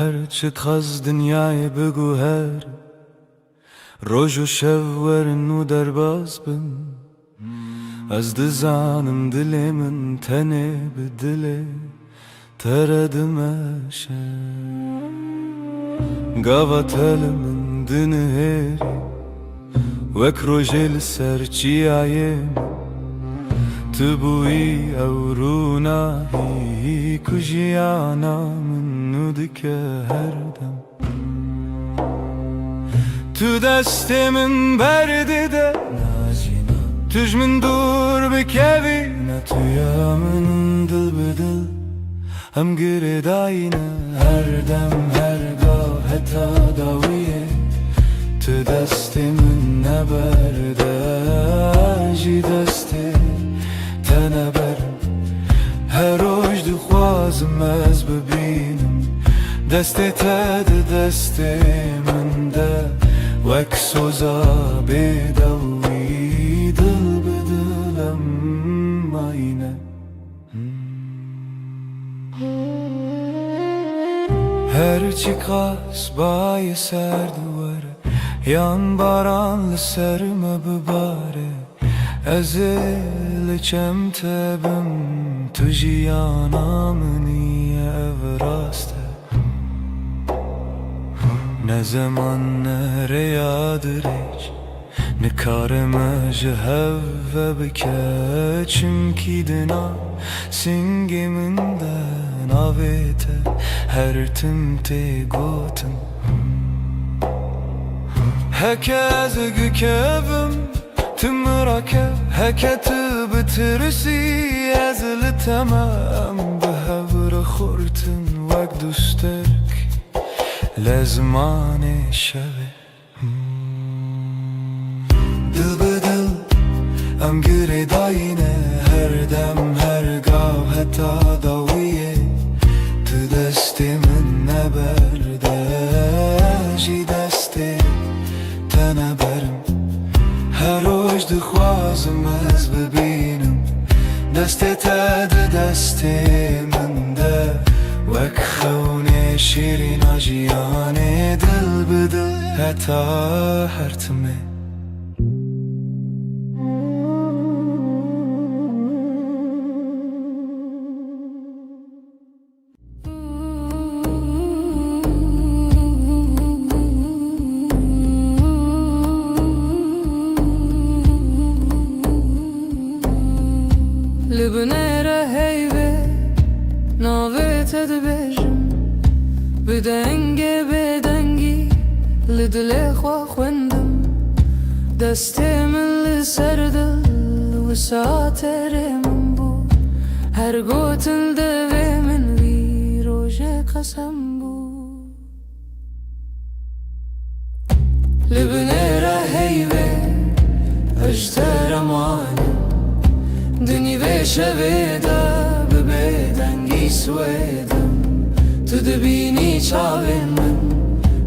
هرچه خز دنیای بگو هر روز و شب ورن و درباز بم از دزانم دل من تنه به دل تردمشه قاوة من دنهري وك روجل سرچي عيم تبوي أورونا هي كجيانا من ندك هردم تو دست من برده ده تج من دور بكبي نتويا من دل بدل هم گرداینه هر دم هرگاه حتی داویه تو دست من نبرده جی دست تنبرم هر روز دخوازم از ببینم دست تد دست من ده وک سوزا بدوی دل بدلم آینه هرچی قاس بای سر دواره yan baranlı serme bibare ezil çemtebim tujiyana niye evraste ne zaman nereye hiç ne kareme jehve bike çünkü dina singiminden avete her timte gotum هكذا كيفم تمركب هكذا بترسي ازل تمام بهبر خورتن وقت دوستك لازمان شبه دل بدل ام گره داینه هر دم هر گاه حتی داویه تو دست من نبرده جی دست تنبرم هر روز دخوازم از ببینم دست تد دست من ده وک خونه شیرین آجیانه دل بدل حتی هرتمه لبنيرة هيبة ناويت دبجم بدنگي بدنگي لدلي خوا خوندم دستي من لسردل وساتر من بو هر قوتل دوي من وي روجه قسم بو لبنيرة هيبة اجتر اماني دنی و شویده ببیدنگی سویدم تو دبینی چاوین من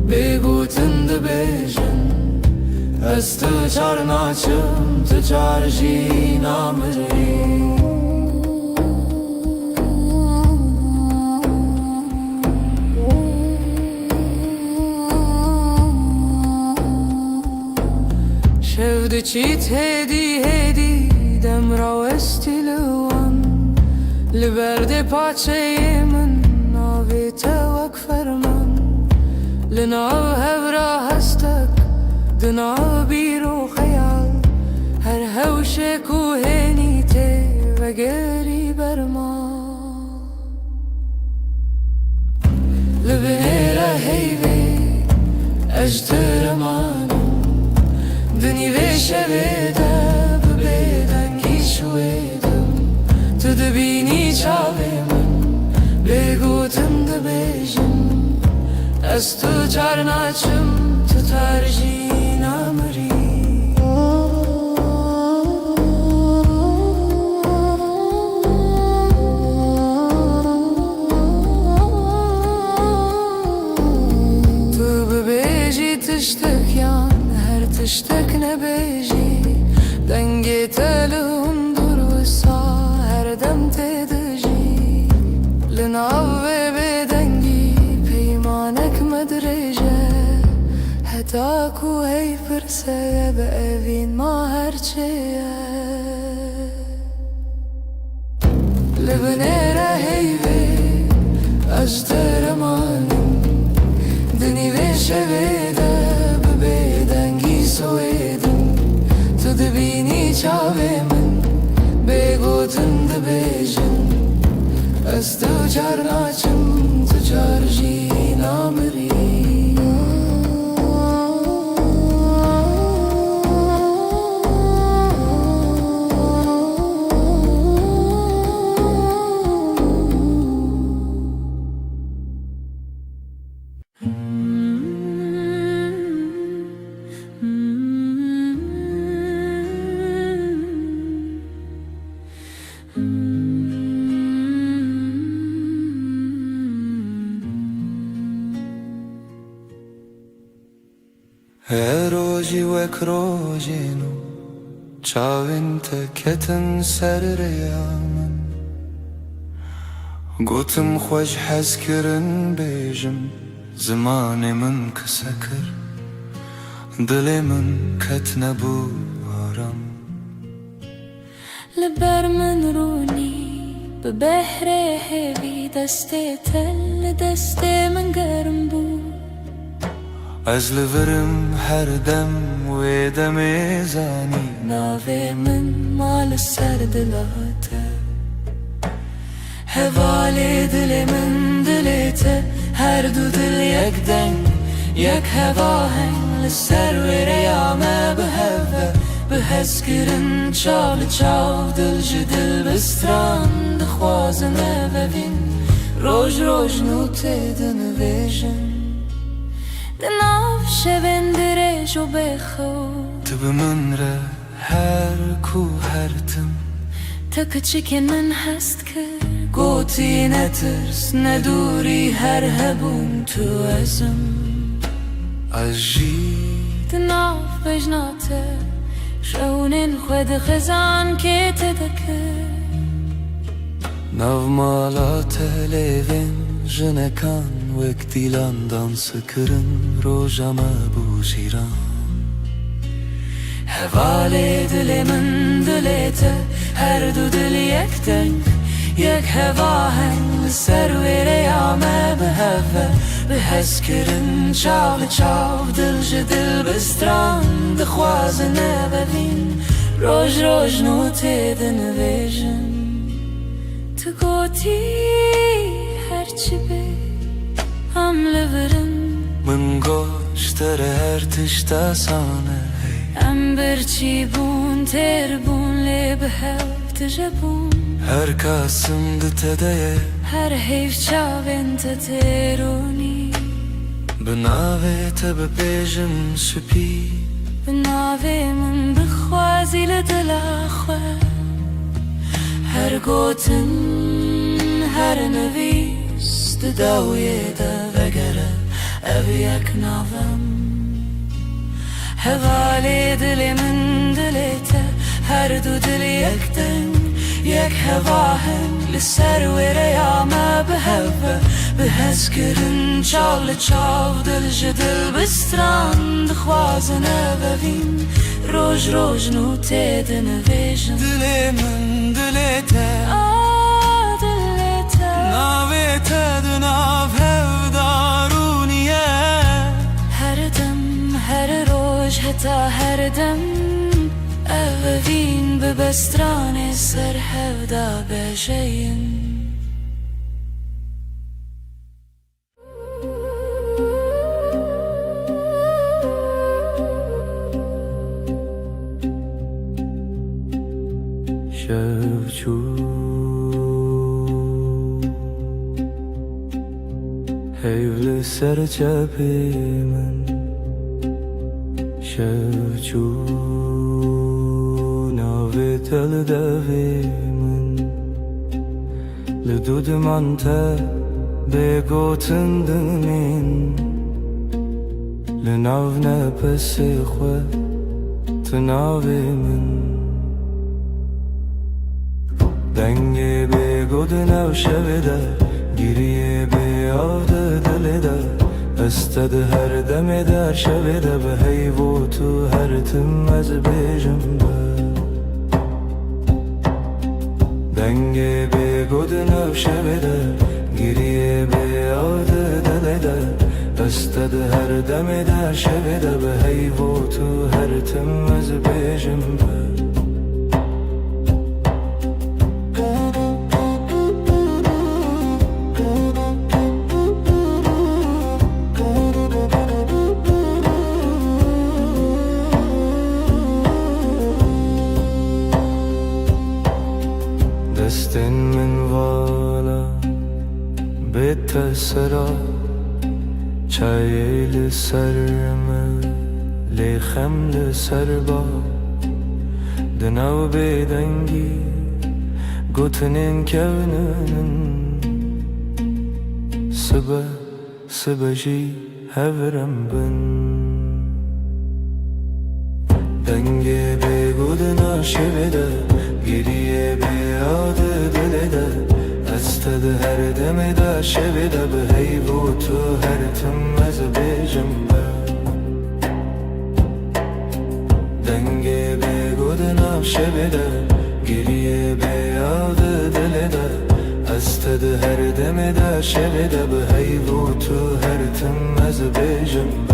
بگوتن دبیجن از تو چار ناچم تو چار جی نامری شفده چیت هدی هدی دم راوستی لوان لبرد پاچه من ناویت وک فرمان لناو هورا هستک دناو بیرو خیال هر هوش کوهنی ته و گری برما لبنیره هیوی اجتر مانم دنی و شویده شویدم تو دبینی چاوی من بگوتم دبیجم از تو چار ناچم تو ترجی نامری تو ببیجی تشتک یان هر تشتک نبیجی دنگی تلوم دور وسا هر دم تدجی لناو بدنگی پیمان هتا کو هی پرسه به اوین ما هرچیه لبنیره هیوی اجتر مانم دنی ویشه ویده ببیدنگی سویدم تو دبینی چاوی من بگوتن دبیجن از تو چار ناچم تو چار جی نامری روزی وک روزینو چاوین تکتن سر ریامن گوتم خوش حس کرن بیجم زمان من کسکر دل من کت نبو آرام لبر من رونی به بحر هوی دست تل دست من گرم بود از لورم هر دم و دم زانی ناوی من مال سر دلاته هوال دل من دلته هر دو دل یک دنگ یک هوا هنگ لسر و ریامه به هوا به حس کرن چال چاو دل جدل بستران دخوازنه و بین روش روش نوته دنویجن دناف شبن درج و بخو تو به من ره هر کو هر تم تا کچکن من هست کر گوتی نترس ندوری هر هبون تو ازم اجی دناف بجناته شونن خود خزان که تدکر ناو مالات لیوین جنکان وک دیلان دانس کرن روژامه بو جیران هوال دل من دلته هر دو دل یک دنگ یک هوا هنگ سر و ریامه به هوا به حس کرن چاو چاو دل جدل بستران دخوازنه ببین روش روش نوته دنویجن تو گوتی هرچی بی هم لورم من گوشتر هر تشتا سانه ام برچی بون تر بون لی به هفت جبون هر کاسم دتده هر حیف چاوین تترونی بناوه تب بیجم سپی بناوه من بخوازی لدل خواه هر گوتن هر نویس داویه دا وگره او یک ناوم هوال دل من دلته هر دو دل یک دنگ یک هوا هنگ لسر و ریامه به هوا به حس کرن چال چاو دل جدل بستران دخوازنه ببین روش روش نوته دنویجن دل من دلته دلته ناوه تدناو هفدارونیه هر دم هر روش حتا هر دم اوین به بستران سر هفدا بجین شفچو هیول سر چپی من شفچو ناوی تل دوی من لدود من تا بگوتن دمین لناو نپس خو تناوی من دنگ بگود نو شویده گیریه به آده دلیده استد هر دم در شب ده به هیو تو هر تم از بیجم دنگ به گود نو شب ده گریه به یاد دل ده استد هر دم در شب ده به هیو تو هر تم از بیجم دستن من والا بتسرا چای لسرم لیخم لسربا دناو بدنگی گوتنین کونن سبجی هورم بن دنگه بگود ناشبده گریه به یاد دل ده استد هر دم در شب ده به هیو تو هر تم از بیجم دنگه بگود ناشبده گریه به یاد دل ده استد هر دم در شب ده به هیو تو هر تم از بیجم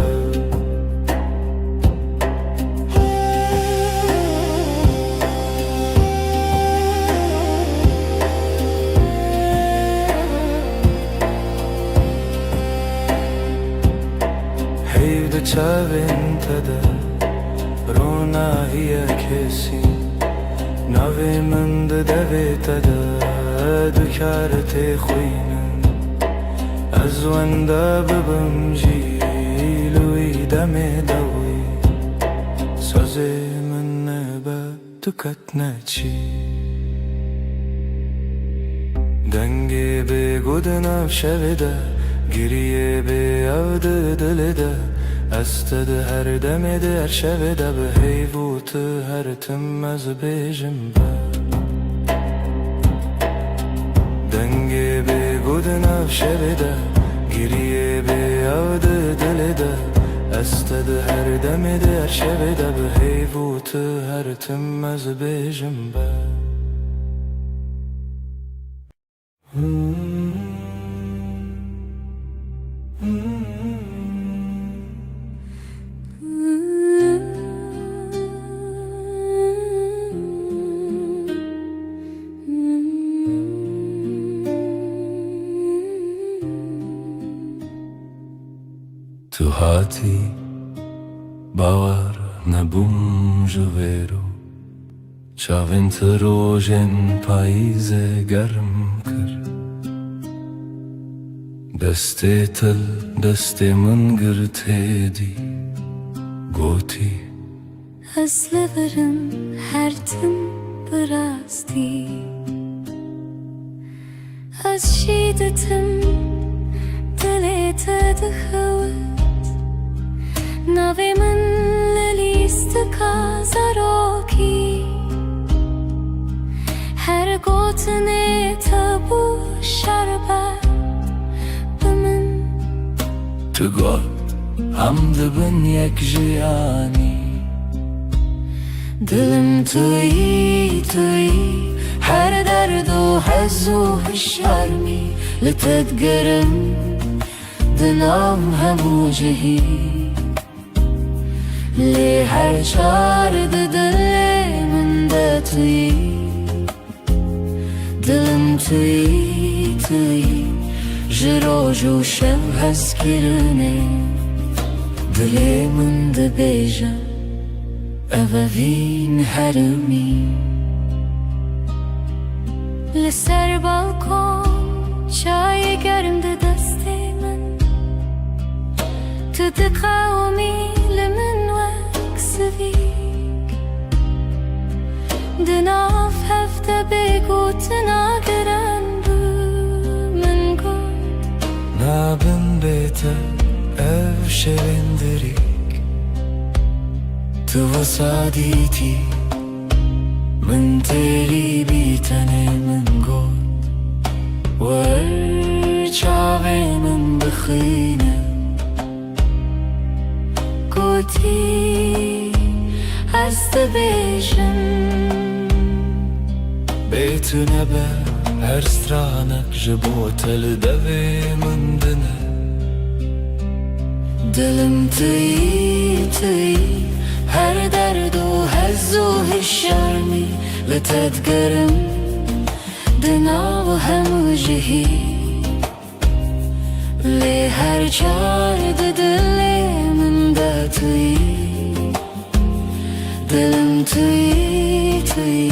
چاوین تده رونا هی کسی نوی من ده دوی تده دکارت خوینن از ونده ببم جیلوی دم دوی سازی من نبا دکت نچی دنگی بگود نو شویده گریه به یاد دل ده استد هر دم در شب ده به هیو تو هر تم از بیجم دنگی به گود نو شب ده گریه به یاد دل ده استد هر دم در شب ده به هیو تو هر تم از بیجم تو هاتی باور نبوم جویرو چاوین تروژن پاییز گرم کر دسته تل دسته من گرته دی گوتی از لبرم هر تم براستی از شیدتم دلت دخوت نوی من لیست کازاروکی هر گوتنه تبو شربت بمن تو گل هم دبن یک جیانی دلم توی هر درد و حز و هشارمی لتدگرم دلم همو جهی لی هر چار دل من ده توی دلم توی جروج و شب هست کرنه دل من ده بیجم اووین هرمی لسر بالکن چای گرم ده دست من تو ده قومی لمن وک سویک ده ناف هفته بگو تناگرن بو من گل نابن بیته او شوندریک تو وسادیتی من تیری بیتنه من گل ور چاوی من بخینه هاتی از دبیجم بیت نبه هر سترانک جبوتل دوی من دنه دلم توی هر درد و هز و هشارمی لتدگرم دنا و همو جهی لی هر چارد دلی من دا توی دلم توی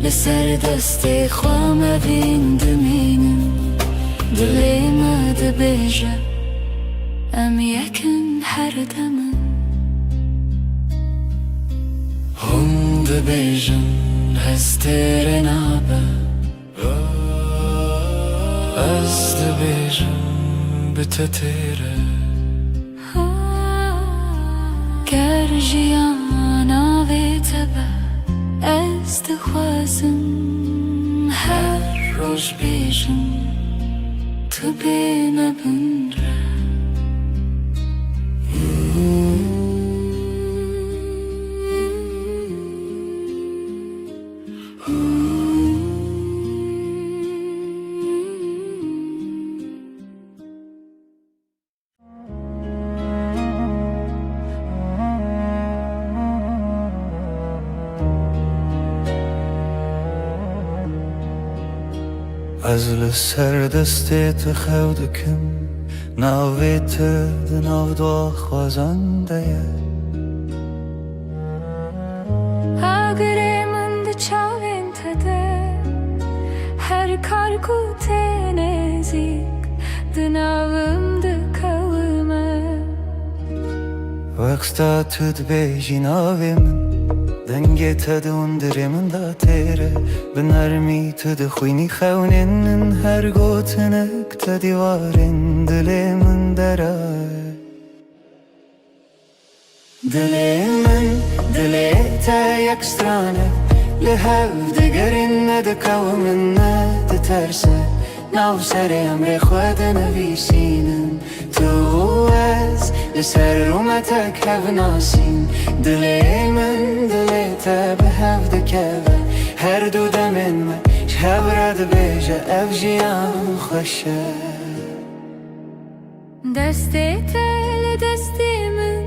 لسر دست خوام بین دمینم دلی ما دبیجه ام یکن هر دمن هم دبیجن هستر نابه از دبیجن بتتیره گر جیانا وی تبه از دخوازم هر روش بیجم تو بینه بنره از لسر دستت خودکم ناویت دناو دو خوازنده اگر من ده چاوین تده هر کار کو تنزیک دناوم ده کومه وقتا تد بیجی ناوی من دنگی تدون دری من دا تیره بنرمی تد خوینی خونین هر گوتنک تدیوارین دلی من درای دلی تا یک سترانه لحو دگرین ندکو من ندترسه ناو سر امر خود نویسینم تو از لسر رومتک هف ناسین دلی من دلی تا به هف دکوه هر دو دمین من شب رد بیجه اف جیان خوشه دستی تل دستی من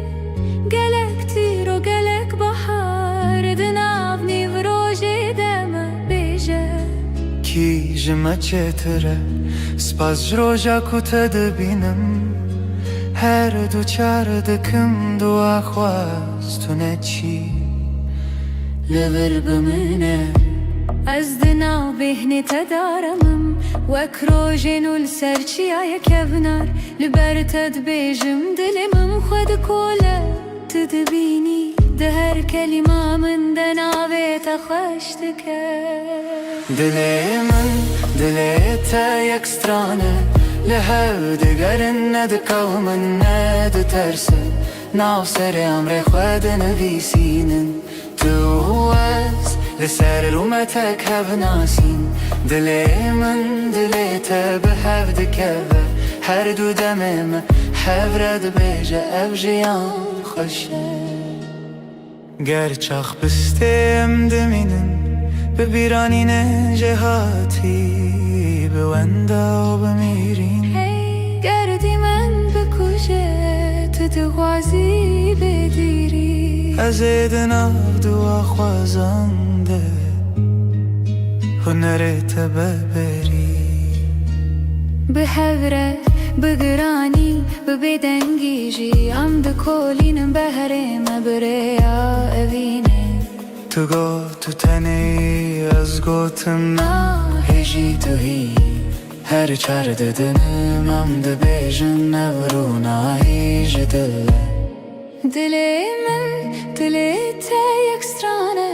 گلک تیر و گلک بحار دناو نیو روژی دم بیجه کی جمع چتره سپاس جروجا کتا دبینم هر دو چار دکم دو آخواست تو نچی لبر بمنه از دناو بهنی تدارمم وک روژین و لسرچی آیا کبنار لبر تد بیجم دلمم خود کوله تدبینی ده هر کلمه من دناوی تخوش دکر دلی تا یک سترانه لحو دگرن ندکو من ندترسه ناو سر امر خود نویسینن تو از لسر رومتک هف ناسین دلی من دلی تا به هف دکوه هر دو دمم هف رد بیجه اف جیان خوشه گر چاخ بستیم دمینن ببیرانین جهاتی بوندا و بمیرین گردی من بکوشه تو دغازی بدیری از دناو دو خوازنده هنرت ببری به هوره بگرانی ببدنگیجی ام دکولینم بهرم بریا اوینه تو گو تو تنی از گوتم هیجی تو هی هر چار ددنم ام دبیجن نورو هیج دلی من دلی تا یک سترانه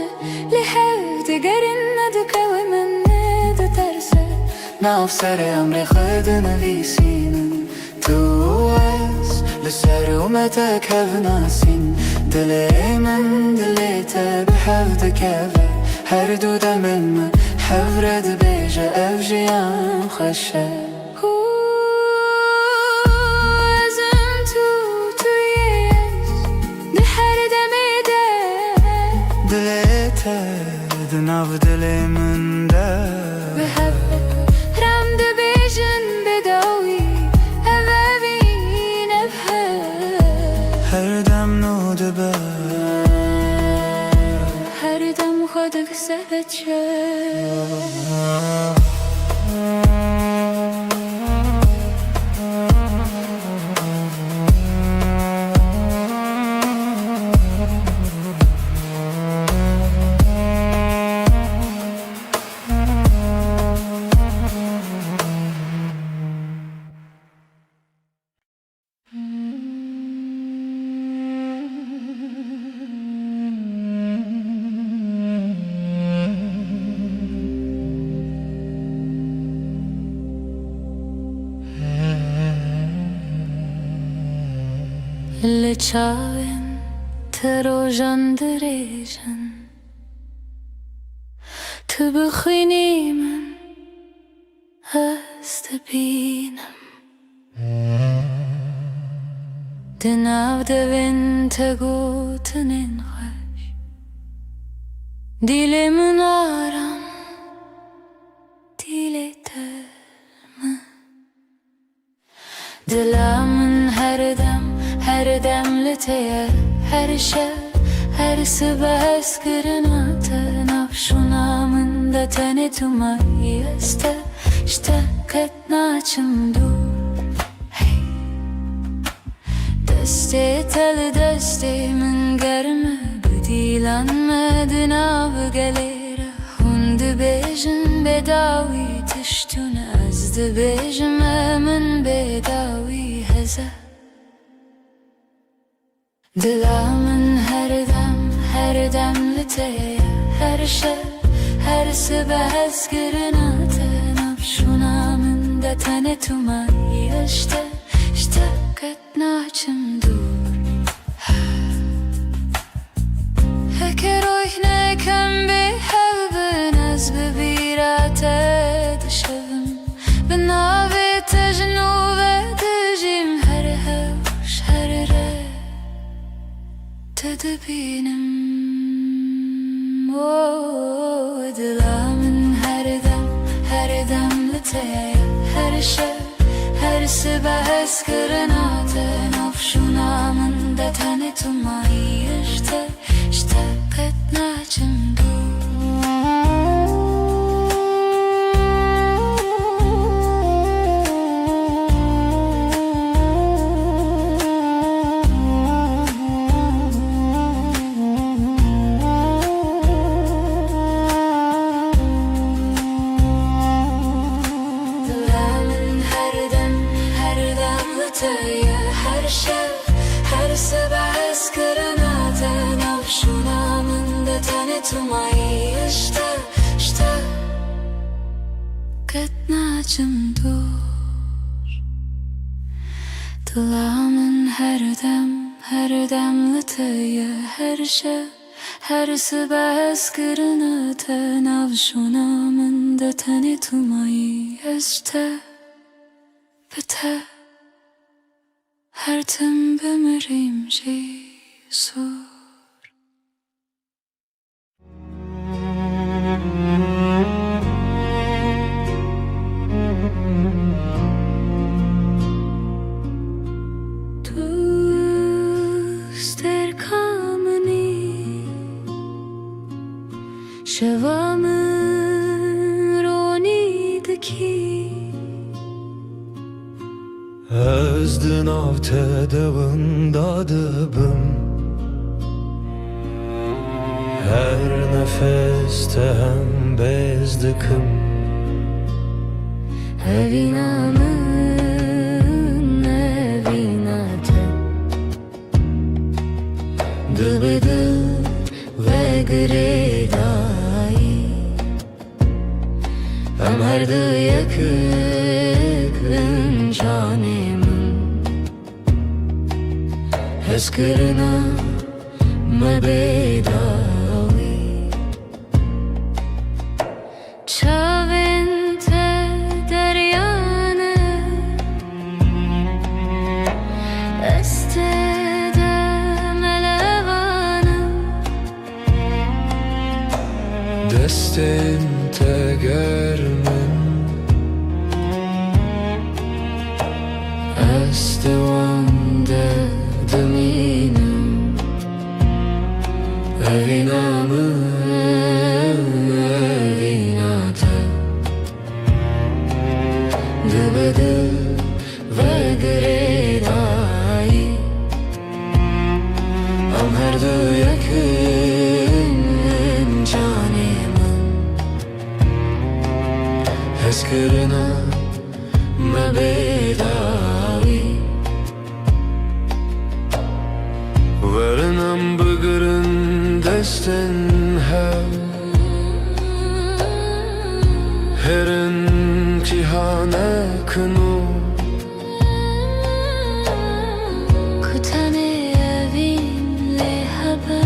لحو دگرن ندکو من ندترسه ناف سر امر خود نویسینم تو از لسر اومتک هف ناسین دلی من دلی تا به هف دکوه هر دو دمن من هف رد بیجه اف جیان خوشه ازم تویش ده دلمن ده بحبك رمد بيجن بداوي أبابين بحب هر دم نودبه هر دم خودك سبت شد اللي تشاوين تروجن دريجن تبخيني من استبينم دناو دبن تقوت ننخش ديلي منارم ديلي ترم دلا من هر دم لتيه هر شب هر صبح اسكرنا تنافشونا من ده تاني تماي اشتكتنا چندور دسته تل دسته من گرمه بدیلان مدنا بگلیره هند بیجن بداوی تشتون از ده بیجم من بداوی هزه دلا من هر دم لتيه هر شب هر صبح اسكرنا تنافشونا من ده تاني تماي اشتكتنا چندور هكر روحنا كم بحب ناس ببيرات دشبم بناوي تجنوب تجيم هر هوش هر ره تدبينم دلا من هر دم لتيه هر شب هر صبح اسكرنا تنافشونا من ده تاني تماي اشتكتنا هر شب هر صبح اسكرنا تنافشونا من ده تاني تماي اشتكتنا چندور دلا من هر دم لتيه هر شب هر صبح اسكرنا تنافشونا من ده تاني تماي بته هر تم بمریم جیسور دوست در کامنی شوام رونی دکی از دناv tedavında dıbım her nefeste hem bezdikim Evinamın evinate Dıbıdı ve gredayı Ömerdi yakın canemin Eskirina mebedavi Çavente deryane Estede melevane deste دست وانده دمینم Evinamı evinate Dıbıdı ve gredai Am her du yakın canemin Heskırına mebedavi Varınam bıgırın desten her imtihane kınu Kutane evin lehaba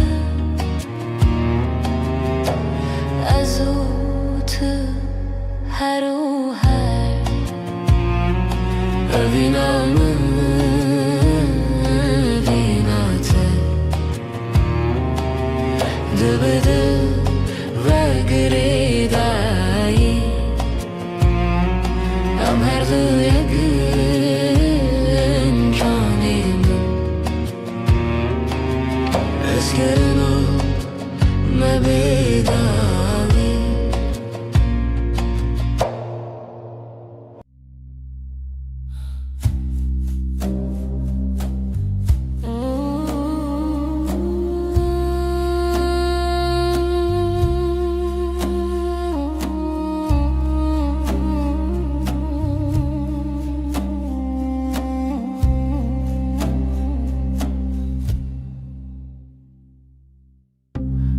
Azutu haru her Evinamı evinate Dıbıdı ve gredai Am her du yakın canemin Eskırına mebedavi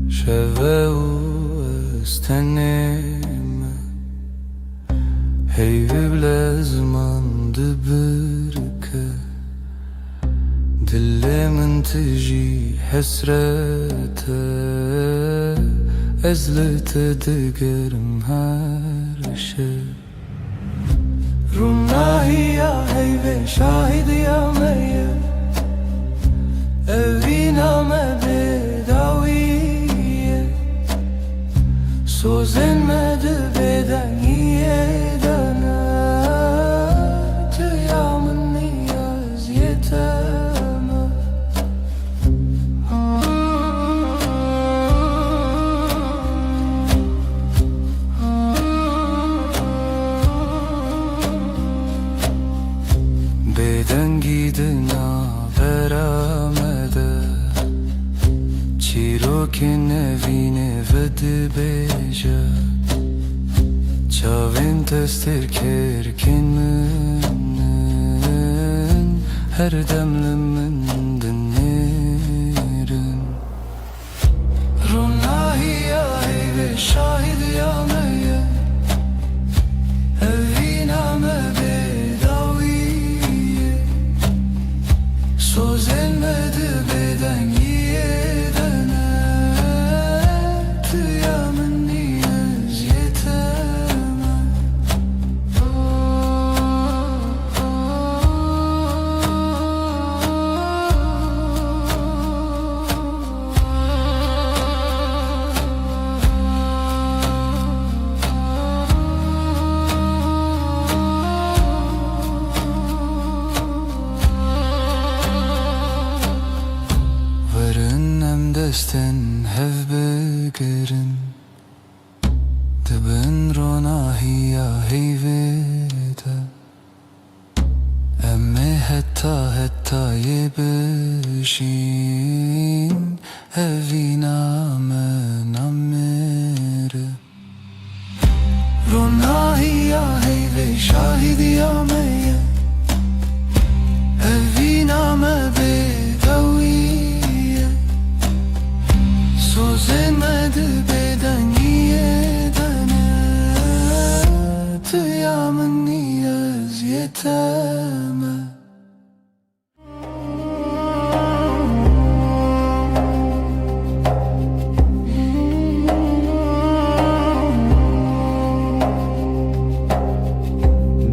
شوه استنم هی بلازمان دبرکه دلمن تجي حسرته ازلت دقرم هر شب رمناهي يا هيبة شاهد يا مية evina me bedaviye Sözlenmedi beden yedene Tıyamın niyaz yeteme Beden gidina veramede Çirokin evine vedi beja Çavin testir kerkin münnen Her demlimin dinlerin Runahi ya heyve şahid ya meyye Evina me bedaviye Söz elmedi beden yedene Tıyamın niyaz yeteme desten hev begerin Dibin ronahi ya heyvede Emme hetta yebişin Evina men amere Ronahi ya heyve şahidi ya meye Evina me bedaviye Sözlenmedi beden yedene Tıyamın niyaz yeteme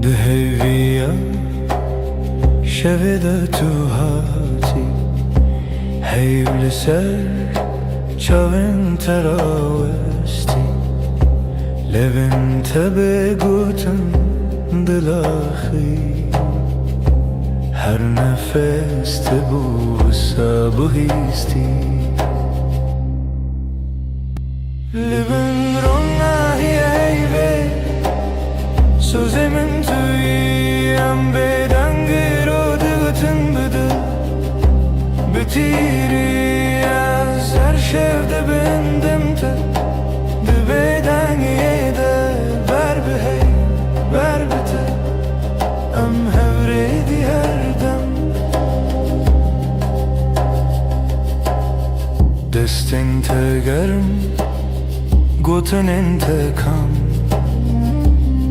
Dheviya şevede tuhati Heyvli ser Çavin teravesti Levin tebe gutun dilahi هر نفس تبوسه بهیستی لبن رونایی ایوه sözümün tüyem beden رو دگتن بده بتیری از هر شفته بندم تا دبیدن یده بر بهی بر بته ام هوریدی هر دم دستین تگرم گوتن انتکام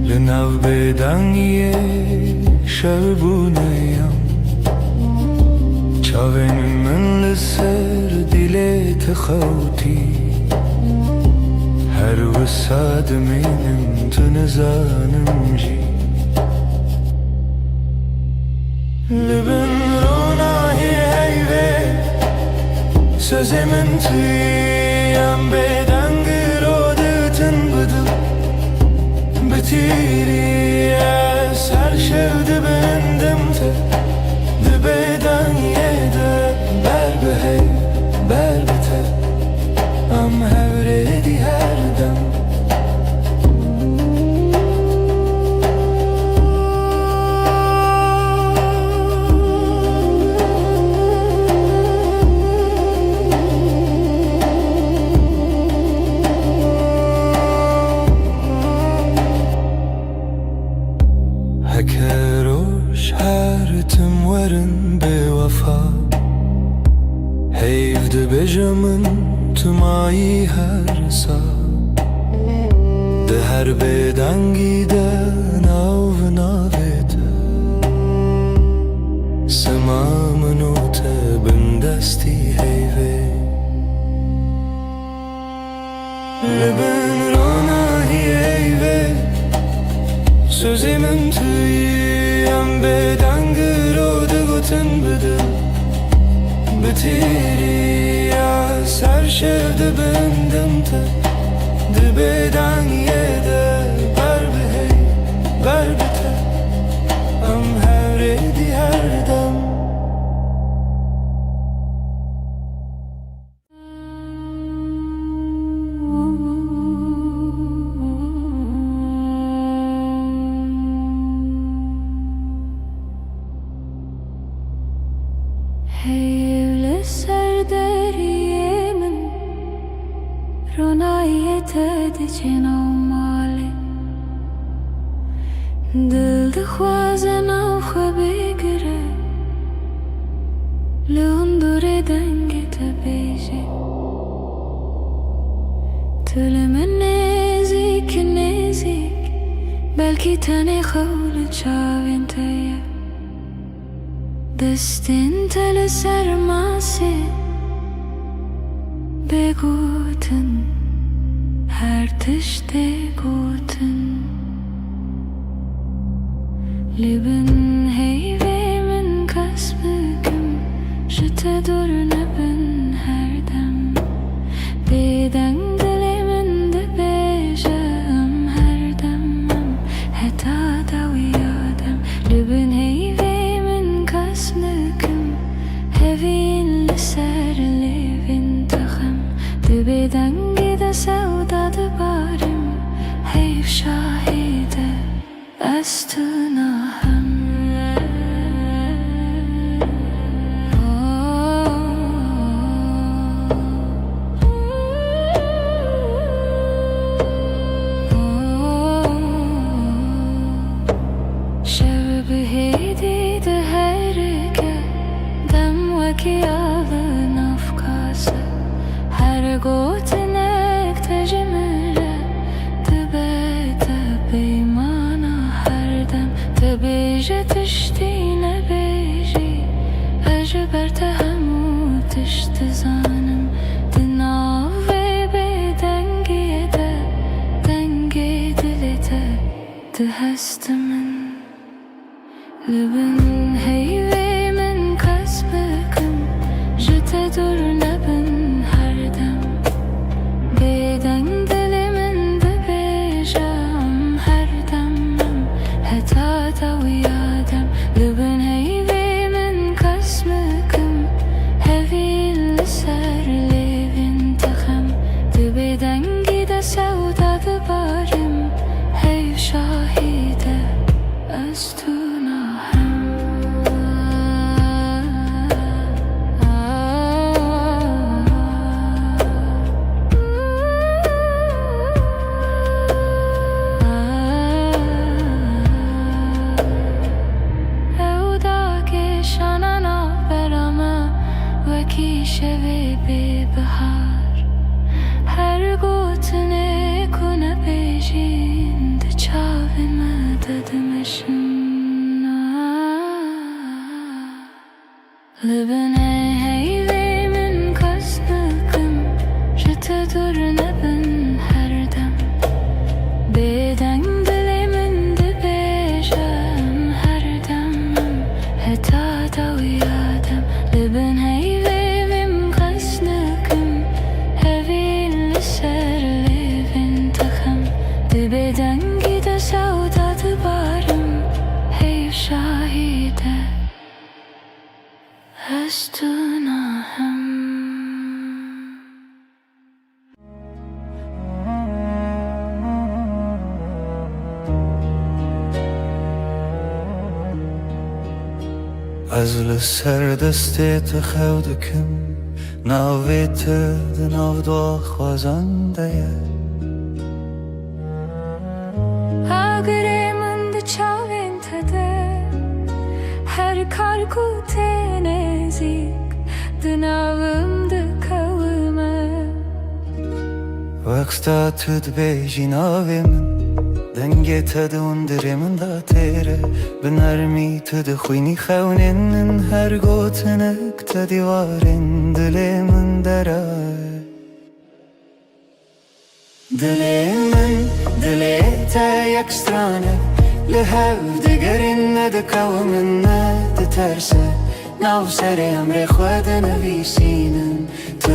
لناو بدنگی شب بونیم چاوین من لسر دیلت خوتی هر وساد منم تنزانم جی لبن رونایی هیوه سوزمن تویم بدنگی رو دگتن بدو بتیری از هر شفته بندم تا دبیدن یده بر بهی بر بته ام هوریدی هر دم هکروش هر تم ورن به وفا حیف ده بجمن تمایی هر سا ده هر بدنگی ده ناو ناویده سمامنو ته بندستی حیوه لبن رونایی حیوه sözümün tüyem bedengir o degotun bıdı Bitiri az her şevde bendim te Dibeden yede ber behey ber bite Am hevredi her dem Heyvle serderiyemin Ronayet edicin avmali Dil de khwazen av khbegre Leondure dengi tebeji Tülümün nezik nezik Belki tane khawle çavin teye دستین تل سرماسه بگوتن هر تشته گوتن لبن هیوه من کسبکم جته دور نبن هر دم بدن دل من ده بیجم هر دمم حتا دویادم لبن هیوه Hevin ser levin takham Dibeden gide sevdadı barim Heyf şahide estunaham Şev behedi de herke Ki alın afkası Her gotinek tecmile Tibete beymana her dem Tebije tiştine beji Ejber tehemu tişti zanım Dinav ve bedengiye de Dengi dilite Dihestimin Libin heyve dur nebin her dem Beden dilimin de bejam her demem Heta da uyadem کی شوی به بهار هر گوتنه کنه بیجین ده چاوی مددمشن لبنه هیوی من کس نکم جت دور نبن هر دم بدنگ دلی من ده بیجم هر دمم هتا دو یادم لبن هیوی من کس نکم هوی لسر لیوین تخم ده بدنگی ده سودا ده بارم هیو شاهیده از تو ناهم از لسر دستت خودکم ناویت دناو دو خوازنده اگر من ده چاوین تده هر کار کوته نزیک دناوم ده کومه وقتا تد بیجی ناوی من دنگی تد اندره من دا تیره بنرمی تد خوینی خونین هر گوتنک تدیوارین دلی من دره دلی من دلی تا یک سترانه لهو دگرین ندکو من ندترسه ناو سر امر خود نویسینن تو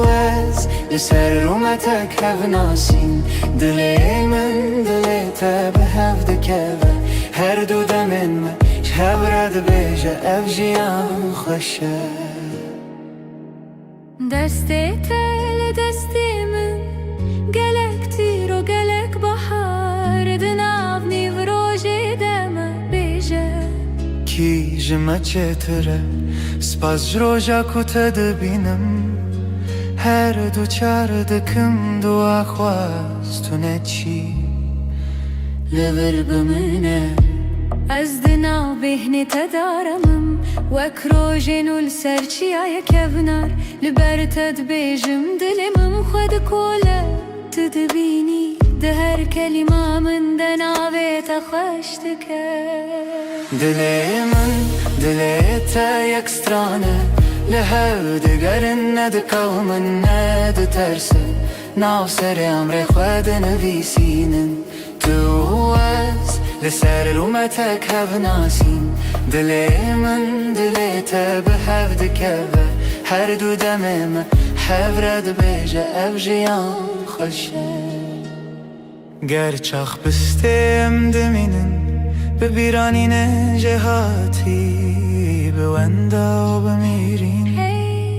از لسر رومتک هف ناسین دلی من دلی تا به هف دکوه هر دو دمن ما شهب رد بیجه اف جیان خوشه دستی تل دستی من گلک تیر و گلک بحار دناو نیو روژی دم بیجه کی جمع چتره سپاس جروجا کتا دبینم هر دو چار دکم دو آخواستونه چی لبر بمنه از دناو بهنه تدارمم وک روژنو لسرچی آیا کبنار لبر تد بیجم دلمم خود کوله تدبینی ده هر کلمه من دناوی تخشتکه دلی من دلی تا یک سترانه لهو دگرن ندکو من ندترسه ناو سر امر خود نویسینن تو از لسر رومتک هف ناسین دلی من دلی تا به هف دکوه هر دو دمم هف رد بیجه اف جیان خوشه گر چاخ بستیم دمینن ببیرانین جهاتی بوندا و بمیرین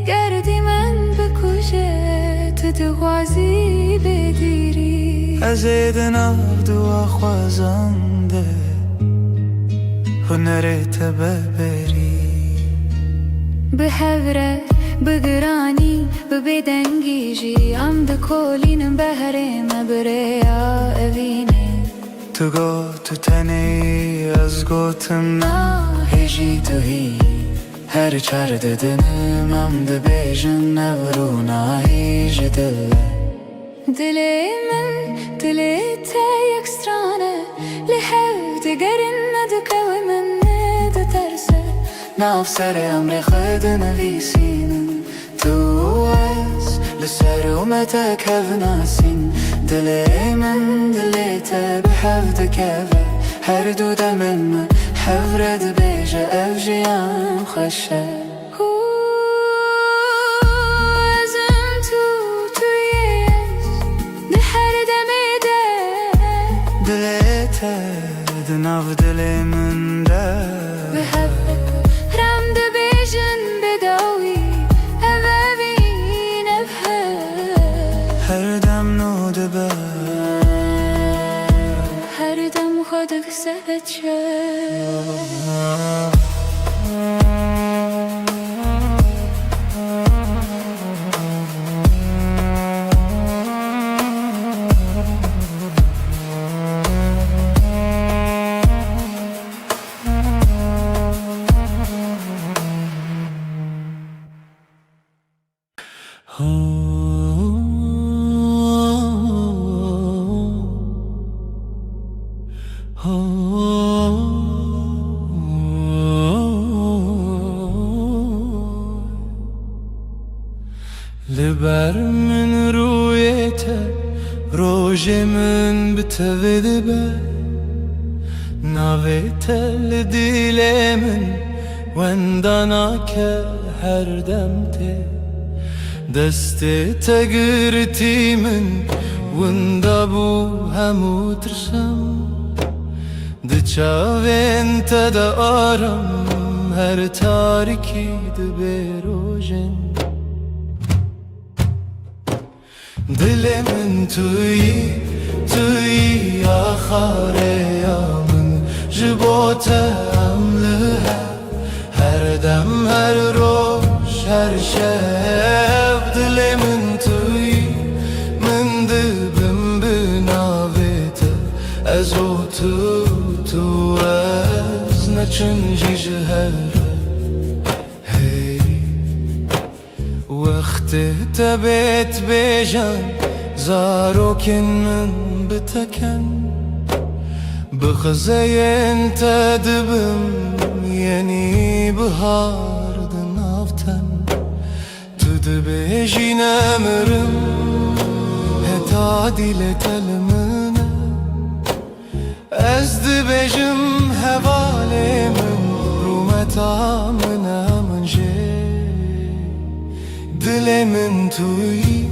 گردی من بکشه تو دغوازی بگیری از دناو دو خوازنده هنرت ببری به هوره بگرانی ببدنگی جی ام ده کولینم بهره مبریا اوینه تو گو تو تنی از گوتم هجی تو هی هر چار ددنم ام ده بیجن نورو ناهیج دل دلی من دلی تا یک سترانه لحو دگرن ندکو من ندترسه ناو سر امر خود نویسینن تو از لسر اومتک هف ناسین دلی من دلی تا به هف دکوه هر دو دمن من هف رد بیجه اف جیان خوشه ازم تویش ده هر دمیده دلی تا دناو دلی من ده به هف رم ده بیجن بداوی اوین هر دم نو دبه هر دم خودک سهت شد لبر من رویته روژ من بتوید به ناویته لدیل من وندانا که هر دمته دست تگرتی من وندا بو همو ترسم دچاوین تدا آرم هر تاریکی دبروژن دل من توی آخاره یا من جبوته عمله هر دم هر روش هر شب دل من توی من دبم بناویته از او تو از نچنجی جهره وقت تبت بیجان زاروکن من بتکن بخزین تدبم یعنی بهار دنافتن تو دبیجی نمرم هتا دیل تلمنه از دبیجم حواله من رومتا من منجه دل من توی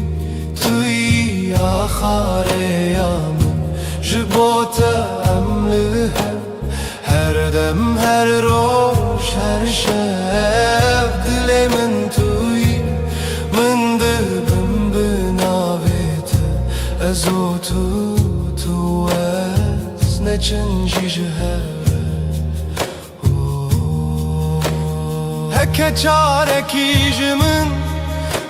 آخاره یا من جبوت عمله هر دم هر روش هر شب دل من توی من دبم بناویت از او تو از نچنجی جهره هکه چارکی جمن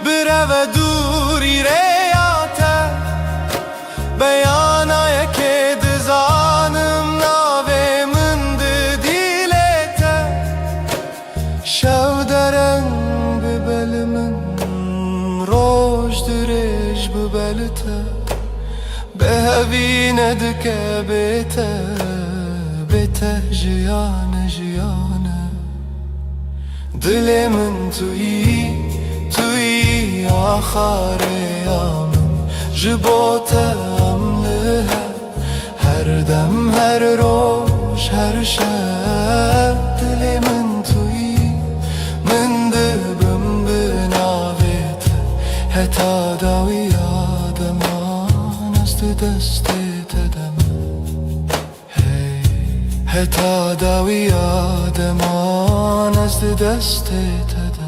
بره و دوری ریاته بیانای که دزانم ناوه من دیلته شو درنگ ببل من روش درش ببلته به هوی ندکه بیته جیانه دل من توی آخاره یا من جبوت عمله هر دم هر روش هر شب دل من توی من دبم بناویت هتا داوی آدمان است دست تدم هتا داوی آدمان است دست تدم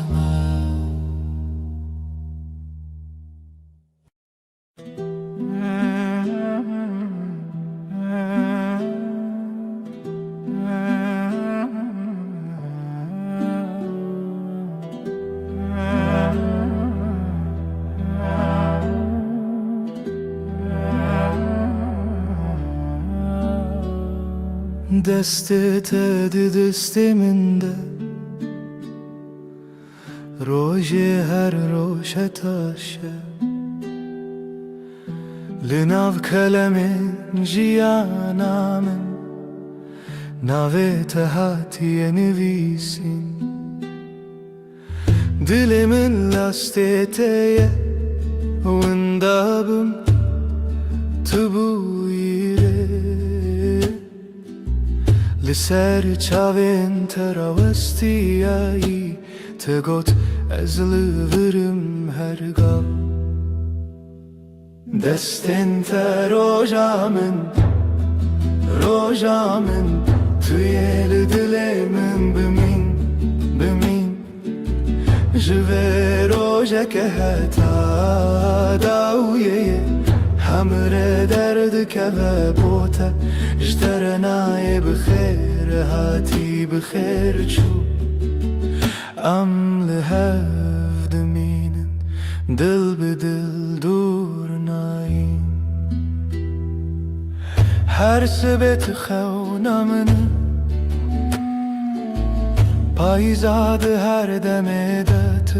دستت دست من ده روژ هر روش تاشه لناو کلمه جیانا من ناویت هاتی نویسین دل من لاستیته وندابم تبویره لسر چاوین تراوستیایی تگوت از لورم هرگاه دستن تا روژا من توی دل من بمین جوه روژا که حتا داویه همره درد که بوته جترنای بخیر هاتی بخیر چو ام لحف دمینن دل به دل دور ناین هر سبت خونا من پایزاد هر دمه دت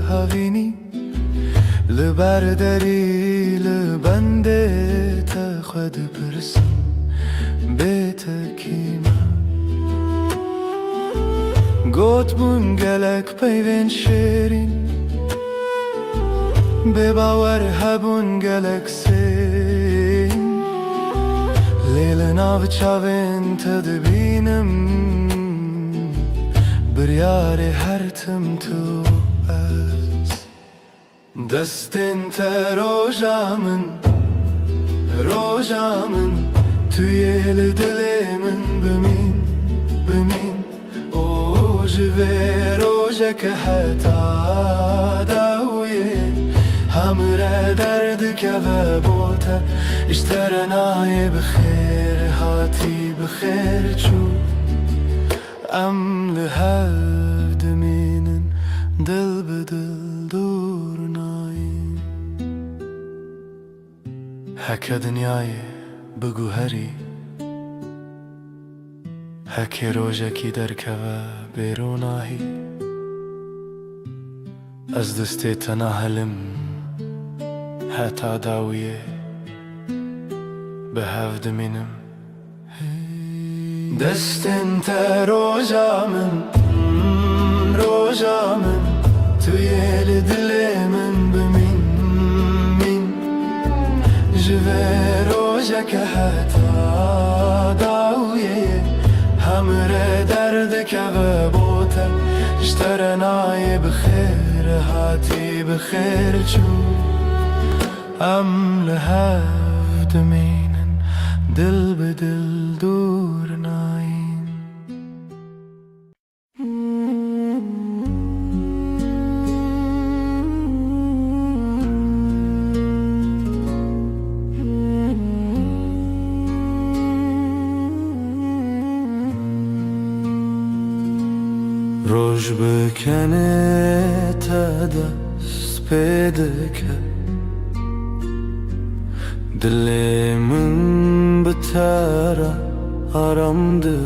هاوینی لبرداری لبنده تا خود پرسم بیت کیما گوت بون گلک پیوین شیرین بباور هبون گلکسین لیل ناو چاوین تدبینم بریار هر تم تو از دستین تا روژامن توی دل من بمین او جوه روژه که حتا داویه همراه درد که و بوته اشترنای بخیر هاتی بخیر چو ام لحد مینن دل بدل دور ناین هکه دنیای بگو هری هکه روژه کی درکه و بیروناهی از دسته تناهلم حتا داویه به هفت منم دستن تا روژامن توی دل من بمین جوه روژه که حتا داویه همراه درد که و بوته اشترنای بخیر هاتی بخیر چو ام لحفت مینن دل به دل دور ناین روش بکنه تا دست پیدا کرد دل من بتره آرام ده